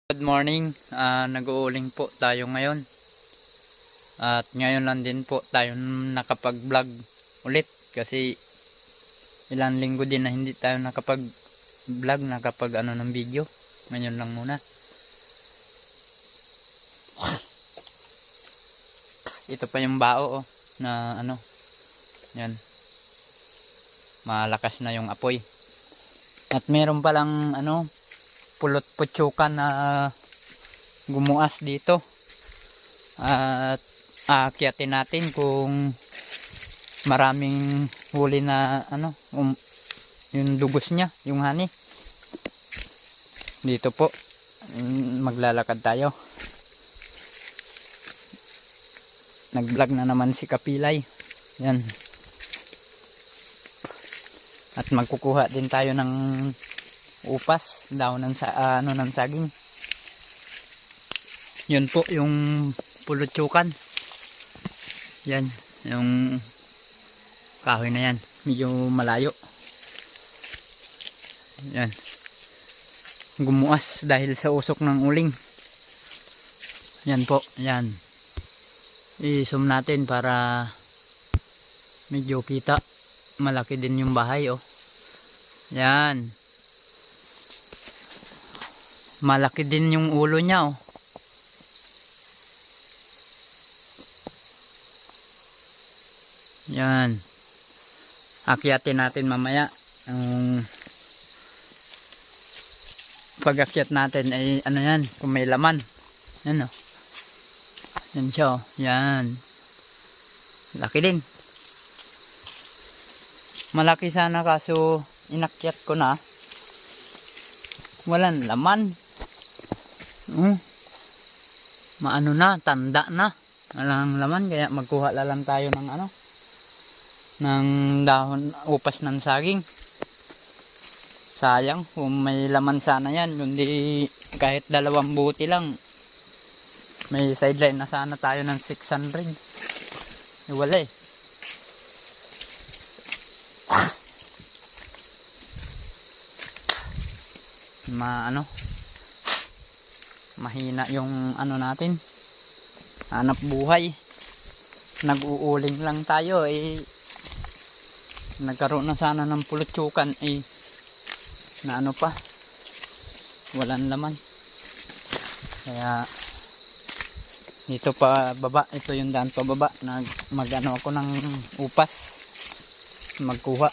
Good morning, nag-uuling po tayo ngayon. At ngayon lang din po tayo nakapag-vlog ulit kasi ilang linggo din na hindi tayo nakapag-vlog, ng video. Ngayon lang muna. Ito pa yung bao na yan. Malakas na yung apoy. At meron palang pulot putsukan na gumuas dito. At aakyatin natin kung maraming huli na yung dugos niya, yung hani. Dito po maglalakad tayo. Nag-vlog na naman si Kapilay. Yan. At magkukuha din tayo ng upas, daw ng saging. Yun po yung pulutsukan. Yan, yung kahoy na yan, medyo malayo. Yan, gumuas dahil sa usok ng uling. Yan po, yan. I-zoom natin para medyo kita. Malaki din yung bahay, oh. Yan. Malaki din yung ulo niya, oh. Yan. Akyatin natin mamaya. Pag-akyat natin ay yan, kung may laman. Yan, oh. Yan siya, oh. Yan. Laki din. Malaki sana kaso inakyat ko na. Walang laman. Maano na, tanda na. Walang laman kaya magkuha lang tayo ng ng dahon, upas ng saging. Sayang kung may laman sana yan, kundi kahit 2 buti lang. May sideline na sana tayo ng 600. Wala eh. Mahina yung natin, hanap buhay. Nag-uuling lang tayo eh. Nagkaroon na sana ng pulutsukan eh, na pa, walang laman. Kaya dito pa baba, ito yung daan pa baba, ako ng upas, magkuha.